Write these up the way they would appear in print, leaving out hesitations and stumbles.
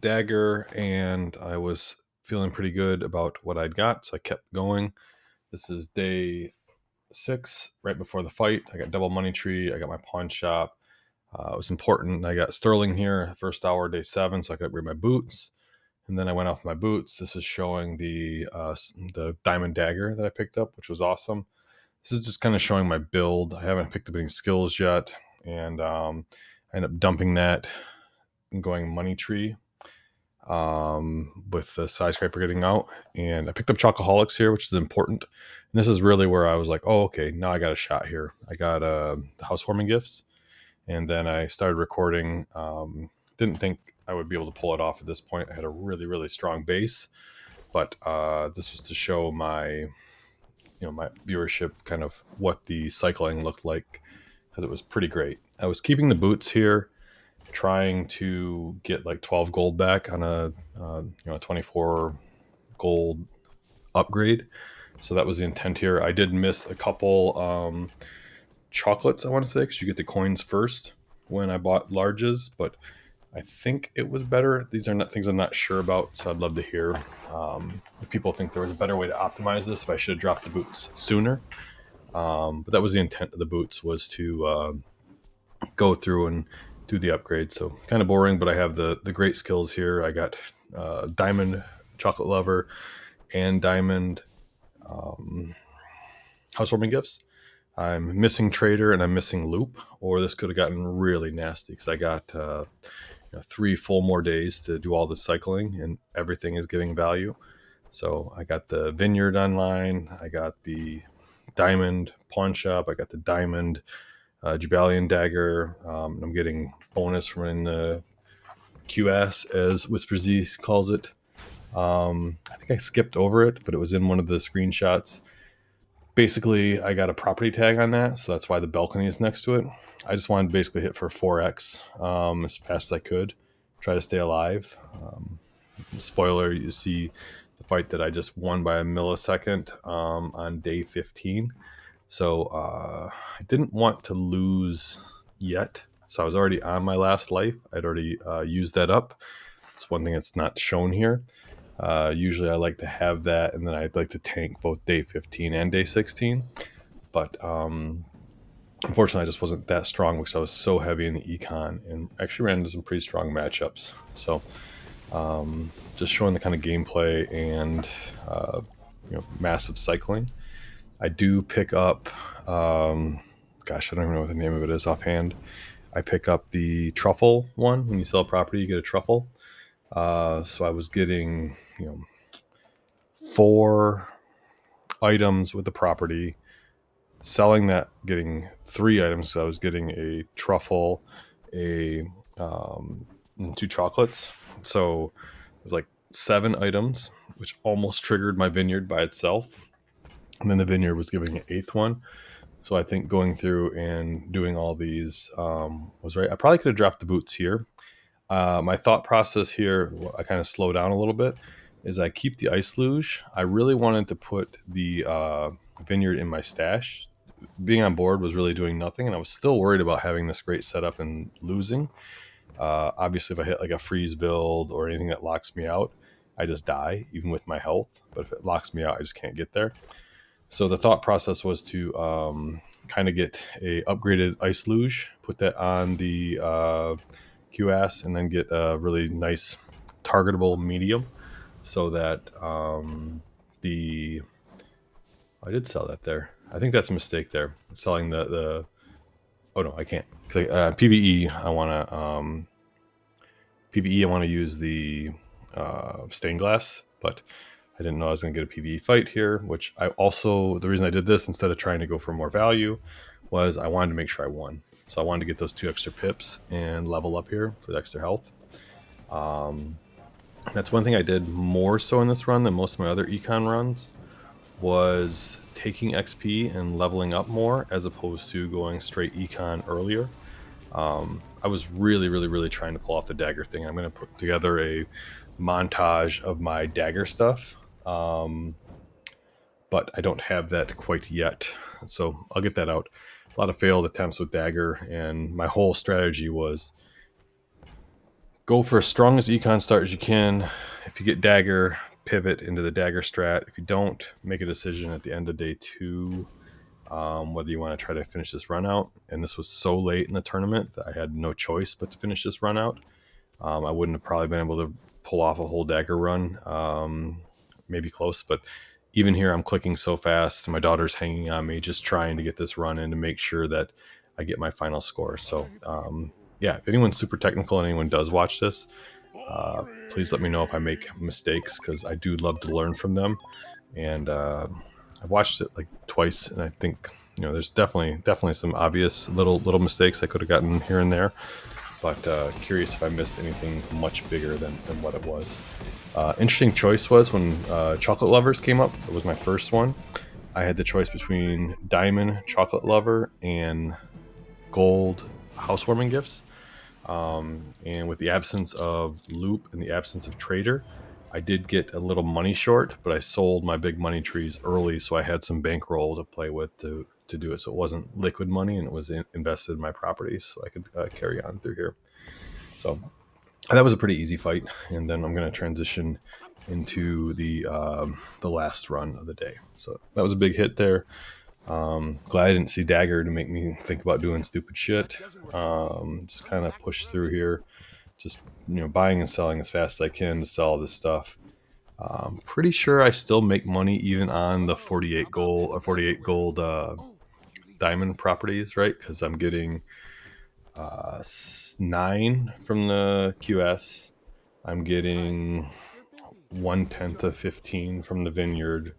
Dagger, and I was feeling pretty good about what I'd got, so I kept going. This is day 6, right before the fight. I got double money tree. I got my pawn shop. It was important. I got sterling here, first hour, day 7, so I could upgrade my boots. And then I went off my boots. This is showing the diamond dagger that I picked up, which was awesome. This is just kind of showing my build. I haven't picked up any skills yet, and I ended up dumping that and going money tree with the skyscraper getting out. And I picked up Chocoholics here, which is important. And this is really where I was like, oh, okay, now I got a shot here. I got the housewarming gifts, and then I started recording. Didn't think I would be able to pull it off at this point. I had a really, really strong base, but this was to show my my viewership kind of what the cycling looked like, because it was pretty great. I was keeping the boots here, trying to get like 12 gold back on a 24 gold upgrade. So that was the intent here. I did miss a couple chocolates, I want to say, because you get the coins first when I bought larges, but I think it was better. These are not things I'm not sure about, so I'd love to hear if people think there was a better way to optimize this, if I should have dropped the boots sooner. But that was the intent of the boots, was to go through and do the upgrade. So kind of boring, but I have the great skills here. I got diamond chocolate lover and diamond housewarming gifts. I'm missing trader and I'm missing loop, or this could have gotten really nasty because I got 3 full more days to do all the cycling, and everything is giving value. So I got the Vineyard online. I got the diamond pawn shop. I got the diamond Jabalian dagger. I'm getting bonus from in the Kiuas, as Whispersy calls it. I think I skipped over it, but it was in one of the screenshots. Basically, I got a property tag on that, so that's why the balcony is next to it. I just wanted to basically hit for 4x as fast as I could, try to stay alive. Spoiler, you see the fight that I just won by a millisecond on day 15. So I didn't want to lose yet. So I was already on my last life. I'd already used that up. It's one thing that's not shown here. Usually I like to have that, and then I'd like to tank both day 15 and day 16. But unfortunately, I just wasn't that strong because I was so heavy in the econ, and actually ran into some pretty strong matchups. So just showing the kind of gameplay and massive cycling. I do pick up, gosh, I don't even know what the name of it is offhand. I pick up the truffle one. When you sell a property, you get a truffle. So I was getting, 4 items with the property, selling that, getting 3 items. So I was getting a truffle, and 2 chocolates. So it was like 7 items, which almost triggered my vineyard by itself. And then the vineyard was giving an 8th one. So I think going through and doing all these was right. I probably could have dropped the boots here. My thought process here, I kind of slow down a little bit, is I keep the ice luge. I really wanted to put the vineyard in my stash. Being on board was really doing nothing, and I was still worried about having this great setup and losing. Obviously, if I hit like a freeze build or anything that locks me out, I just die, even with my health. But if it locks me out, I just can't get there. So the thought process was to kind of get a upgraded ice luge, put that on the QS, and then get a really nice targetable medium, so that I did sell that there. I think that's a mistake there. Selling the oh no, I can't. PVE. I want to PVE. I want to use the stained glass, but I didn't know I was going to get a PvE fight here, which I also, the reason I did this instead of trying to go for more value was I wanted to make sure I won. So I wanted to get those 2 extra pips and level up here for the extra health. That's one thing I did more so in this run than most of my other econ runs, was taking XP and leveling up more as opposed to going straight econ earlier. I was really, really, really trying to pull off the dagger thing. I'm going to put together a montage of my dagger stuff. But I don't have that quite yet, so I'll get that out. A lot of failed attempts with dagger, and my whole strategy was Go for as strong as econ start as you can. If you get Dagger, pivot into the Dagger strat. If you don't, make a decision at the end of day 2 whether you want to try to finish this run out. And this was so late in the tournament that I had no choice but to finish this run out. I wouldn't have probably been able to pull off a whole Dagger run, maybe close, but even here I'm clicking so fast. My daughter's hanging on me, just trying to get this run in to make sure that I get my final score. So yeah, if anyone's super technical and anyone does watch this, please let me know if I make mistakes, because I do love to learn from them. And I've watched it like twice, and I think there's definitely some obvious little mistakes I could have gotten here and there. But curious if I missed anything much bigger than what it was. Interesting choice was when Chocolate Lovers came up. It was my first one. I had the choice between Diamond Chocolate Lover and Gold Housewarming Gifts. And with the absence of Loop and the absence of Trader, I did get a little money short, but I sold my big money trees early, so I had some bankroll to play with to do it. So it wasn't liquid money, and it was invested in my properties, so I could carry on through here. So that was a pretty easy fight, and then I'm going to transition into the last run of the day. So that was a big hit there. Glad I didn't see Dagger to make me think about doing stupid shit. Just kind of push through here, just buying and selling as fast as I can to sell this stuff. Pretty sure I still make money even on the 48 gold diamond properties, right? Because I'm getting 9 from the Kiuas. I'm getting 1/10 of 15 from the Vineyard,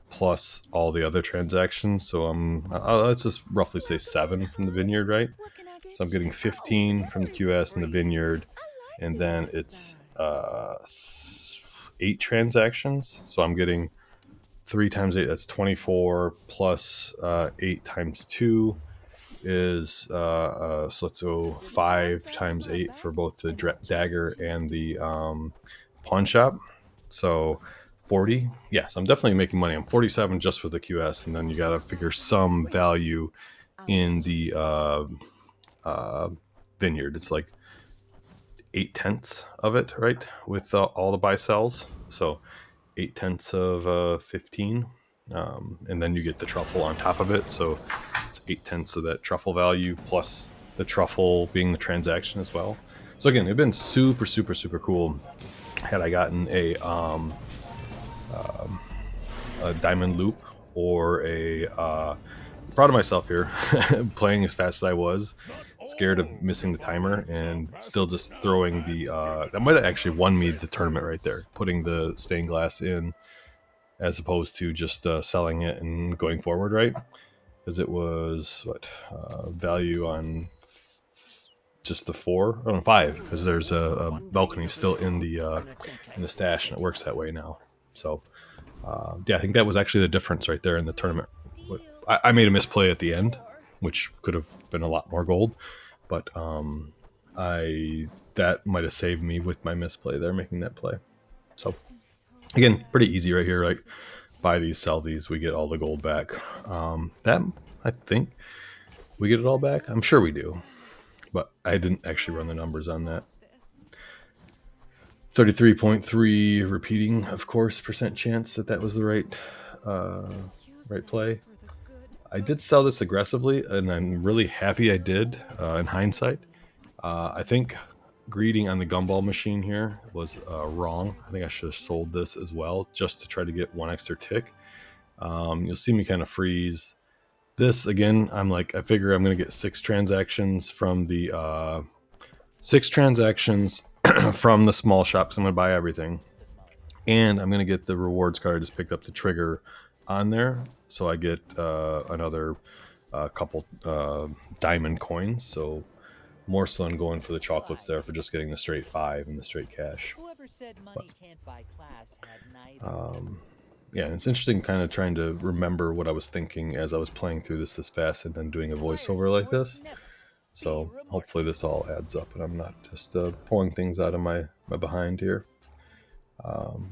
plus all the other transactions. So let's just roughly say 7 from the Vineyard, right? So I'm getting 15 from the QS and the Vineyard, and then it's 8 transactions. So I'm getting 3 times 8, that's 24, plus 8 times 2 is so let's go 5 times 8 for both the Dagger and the pawn shop. So 40. Yes, I'm definitely making money. I'm 47 just for the QS, and then you got to figure some value in the Vineyard. It's like 8/10 of it, right, with all the buy sells. So 8/10 of 15, and then you get the truffle on top of it. So it's 8/10 of that truffle value plus the truffle being the transaction as well. So again, they've been super cool. Had I gotten a diamond loop or a proud of myself here playing as fast as I was, scared of missing the timer, and still just throwing the that might have actually won me the tournament right there, putting the stained glass in as opposed to just selling it and going forward, right? Because it was value on just the 4 or 5, because there's a balcony still in the stash, and it works that way now. So yeah, I think that was actually the difference right there in the tournament. I made a misplay at the end, which could have been a lot more gold, but that might have saved me with my misplay there, making that play. So again, pretty easy right here, right? Buy these, sell these, we get all the gold back. That, I think we get it all back. I'm sure we do, but I didn't actually run the numbers on that. 33.3 repeating, of course, percent chance that was the right play. I did sell this aggressively, and I'm really happy I did in hindsight. I think greeting on the gumball machine here was wrong. I think I should have sold this as well, just to try to get 1 extra tick. You'll see me kind of freeze. This, again, I figure I'm going to get 6 transactions from the 6 transactions from the small shops. I'm going to buy everything, and I'm going to get the rewards card I just picked up to trigger on there, so I get another couple diamond coins. So more so than going for the chocolates there for just getting the straight 5 and the straight cash. Yeah, it's interesting kind of trying to remember what I was thinking as I was playing through this fast and then doing a voiceover like this. So hopefully this all adds up and I'm not just pulling things out of my behind here.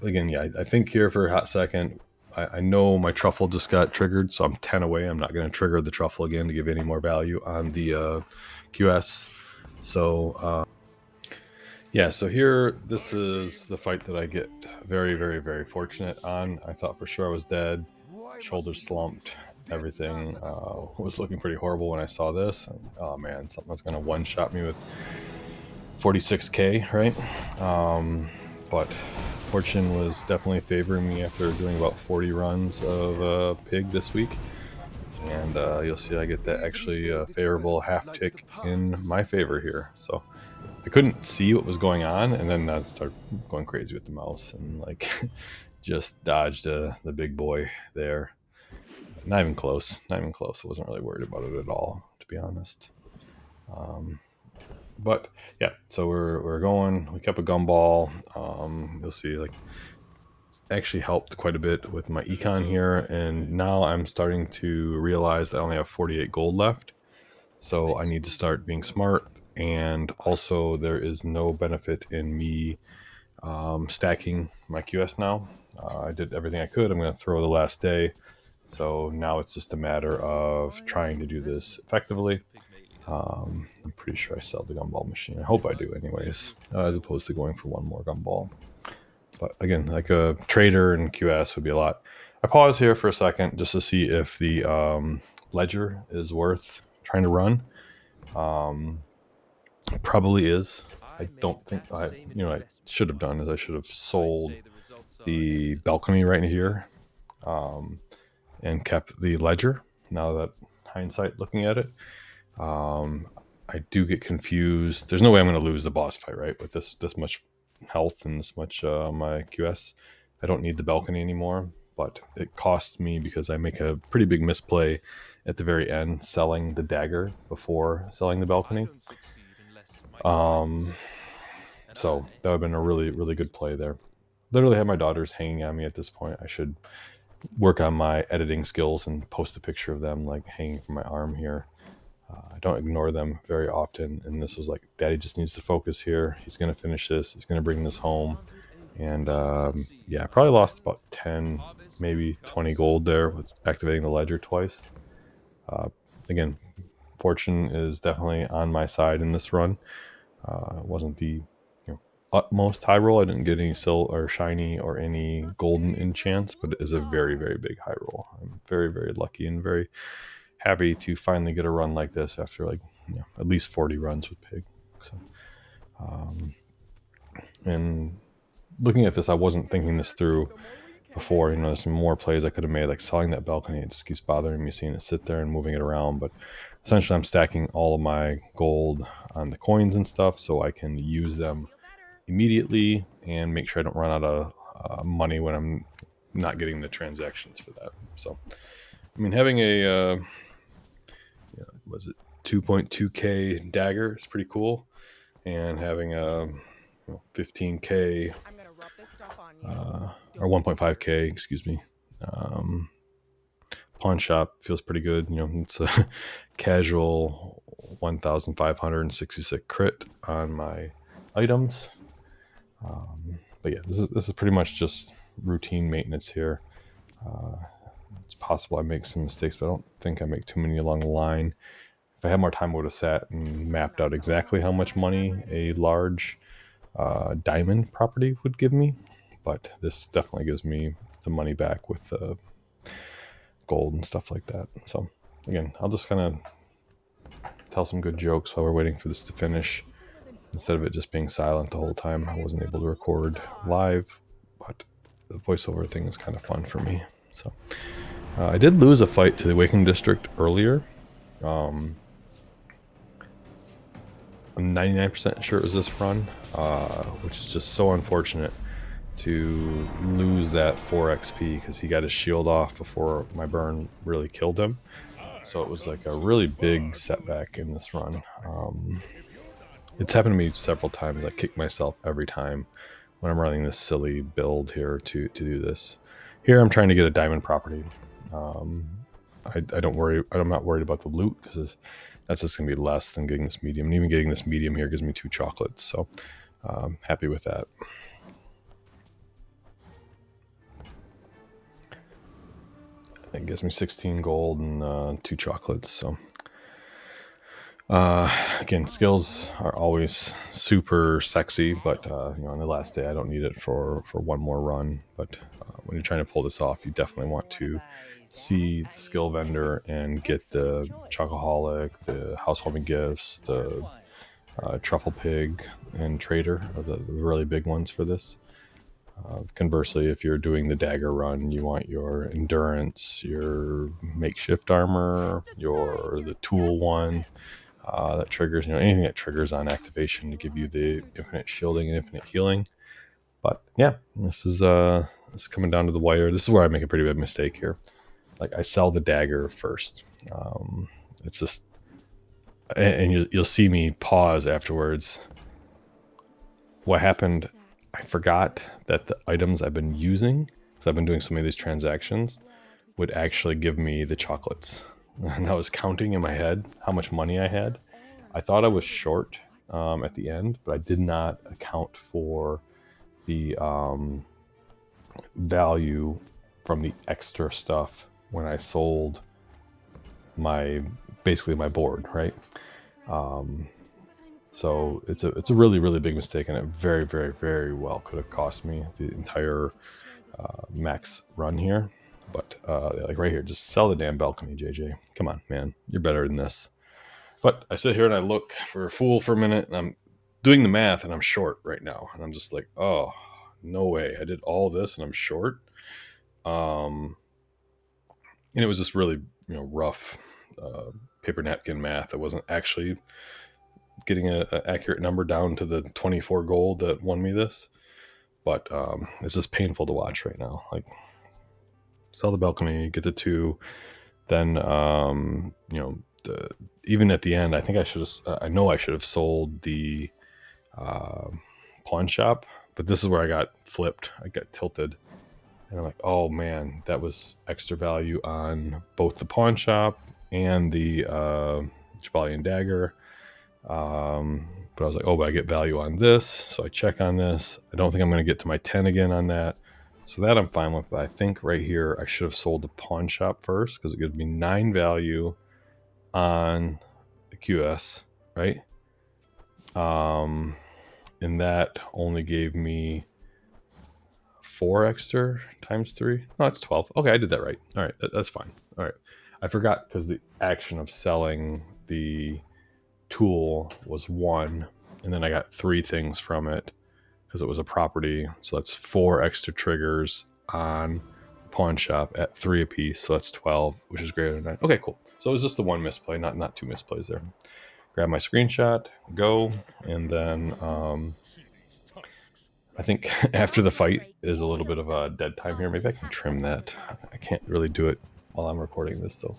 Again, yeah, I think here for a hot second, I know my truffle just got triggered, so I'm 10 away. I'm not going to trigger the truffle again to give any more value on the QS. So Yeah, so here, this is the fight that I get very, very, very fortunate on. I thought for sure I was dead, shoulders slumped, everything was looking pretty horrible when I saw this. Oh man, something was going to one-shot me with 46k, right? But fortune was definitely favoring me after doing about 40 runs of pig this week. And you'll see I get that actually favorable half tick in my favor here. So I couldn't see what was going on, and then I started going crazy with the mouse and like just dodged the big boy there. Not even close. Not even close. I wasn't really worried about it at all, to be honest. Um, but yeah, so we're going. We kept a gumball. You'll see, like, actually helped quite a bit with my econ here, and now I'm starting to realize I only have 48 gold left. So I need to start being smart, and also there is no benefit in me stacking my QS now. I did everything I could. I'm going to throw the last day. So now it's just a matter of trying to do this effectively. I'm pretty sure I sell the gumball machine. I hope I do anyways, as opposed to going for one more gumball. But again, like a trader and QS would be a lot. I pause here for a second just to see if the ledger is worth trying to run. Probably is. I don't think I should have done is I should have sold the balcony right here, um, and kept the ledger. Now that hindsight looking at it, um, I do get confused. There's no way I'm going to lose the boss fight, right? With this much health and this much my QS, I don't need the balcony anymore. But it costs me because I make a pretty big misplay at the very end, selling the dagger before selling the balcony. Um, so that would have been a really, really good play there. Literally have my daughters hanging on me at this point. I should work on my editing skills and post a picture of them like hanging from my arm here. I don't ignore them very often, and this was like, Daddy just needs to focus here. He's going to finish this. He's going to bring this home. And yeah, I probably lost about 10, maybe 20 gold there with activating the ledger twice. Again, fortune is definitely on my side in this run. It wasn't the utmost high roll. I didn't get any silver or shiny or any golden enchants, but it is a very, very big high roll. I'm very, very lucky and very happy to finally get a run like this after like at least 40 runs with pig. So and looking at this, I wasn't thinking this through before. There's some more plays I could have made, like selling that balcony. It just keeps bothering me seeing it sit there and moving it around. But essentially I'm stacking all of my gold on the coins and stuff so I can use them immediately and make sure I don't run out of money when I'm not getting the transactions for that. So I mean, having a was it 2.2k dagger is pretty cool, and having a 15k or 1.5k, excuse me, pawn shop feels pretty good. It's a casual 1,566 crit on my items. But yeah, this is pretty much just routine maintenance here. It's possible I make some mistakes, but I don't think I make too many along the line. If I had more time, I would have sat and mapped out exactly how much money a large diamond property would give me. But this definitely gives me the money back with the gold and stuff like that. So again, I'll just kind of tell some good jokes while we're waiting for this to finish, instead of it just being silent the whole time. I wasn't able to record live, but the voiceover thing is kind of fun for me. So I did lose a fight to the Awakening District earlier. I'm 99% sure it was this run, which is just so unfortunate to lose that 4 XP because he got his shield off before my burn really killed him. So it was like a really big setback in this run. It's happened to me several times. I kick myself every time when I'm running this silly build here to do this. Here I'm trying to get a diamond property. I don't worry. I'm not worried about the loot because that's just going to be less than getting this medium. And even getting this medium here gives me 2 chocolates. So happy with that. It gives me 16 gold and 2 chocolates. So Again, skills are always super sexy, but on the last day, I don't need it for one more run. But when you're trying to pull this off, you definitely want to see the skill vendor and get the Chocoholic, the housewarming gifts, the Truffle Pig, and Trader are the really big ones for this. Conversely, if you're doing the Dagger run, you want your endurance, your makeshift armor, your the tool one that triggers, anything that triggers on activation to give you the infinite shielding and infinite healing. But yeah, this is coming down to the wire. This is where I make a pretty big mistake here. Like I sell the Dagger first. It's just, and you'll see me pause afterwards. What happened? I forgot that the items I've been using, because I've been doing so many of these transactions, would actually give me the chocolates. And I was counting in my head how much money I had. I thought I was short at the end, but I did not account for the value from the extra stuff when I sold basically my board, right? So it's a really, really big mistake, and it very, very, very well could have cost me the entire max run here. But like right here, just sell the damn balcony, JJ. Come on, man, you're better than this. But I sit here and I look for a fool for a minute, and I'm doing the math, and I'm short right now, and I'm just like, oh, no way! I did all this, and I'm short. And it was just really, rough paper napkin math. I wasn't actually getting an accurate number down to the 24 gold that won me this. But it's just painful to watch right now. Like, sell the balcony, get the 2, then even at the end, I think I should have. I know I should have sold the pawn shop, but this is where I got flipped. I got tilted, and I'm like, oh man, that was extra value on both the pawn shop and the Jabalian Dagger. But I was like, oh, but I get value on this, so I check on this. I don't think I'm going to get to my 10 again on that, so that I'm fine with. But I think right here I should have sold the pawn shop first, because it gives me 9 value on the Kiuas, right? And that only gave me 4 extra times 3. No, it's 12. Okay, I did that right. All right, that's fine. All right, I forgot because the action of selling the tool was 1, and then I got 3 things from it because it was a property. So that's 4 extra triggers on the pawn shop at 3 apiece. So that's 12, which is greater than 9. Okay, cool. So it was just the 1 misplay, not 2 misplays there. Grab my screenshot, go, and then I think after the fight is a little bit of a dead time here. Maybe I can trim that. I can't really do it while I'm recording this though.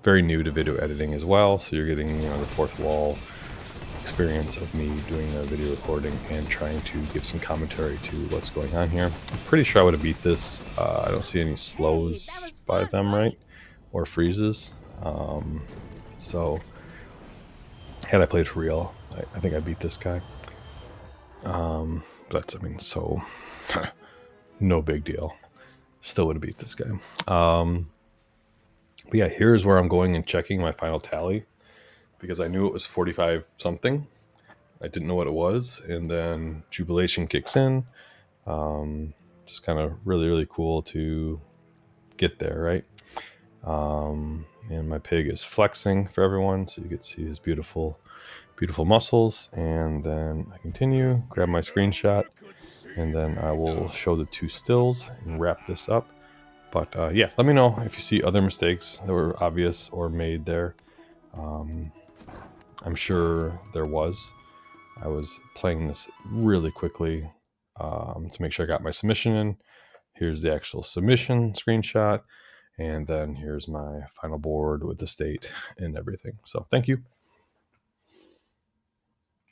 Very new to video editing as well, so you're getting the fourth wall experience of me doing a video recording and trying to give some commentary to what's going on here. I'm pretty sure I would have beat this. I don't see any slows by them, right? Or freezes. So had I played for real, I think I beat this guy. That's, so no big deal. Still would have beat this guy. But yeah, here's where I'm going and checking my final tally, because I knew it was 45 something. I didn't know what it was, and then Jubilation kicks in. Just kind of really, really cool to get there, right? And my pig is flexing for everyone, so you can see his beautiful, beautiful muscles. And then I continue, grab my screenshot, and then I will show the 2 stills and wrap this up. But yeah, let me know if you see other mistakes that were obvious or made there. I'm sure there was. I was playing this really quickly to make sure I got my submission in. Here's the actual submission screenshot. And then here's my final board with the state and everything. So thank you.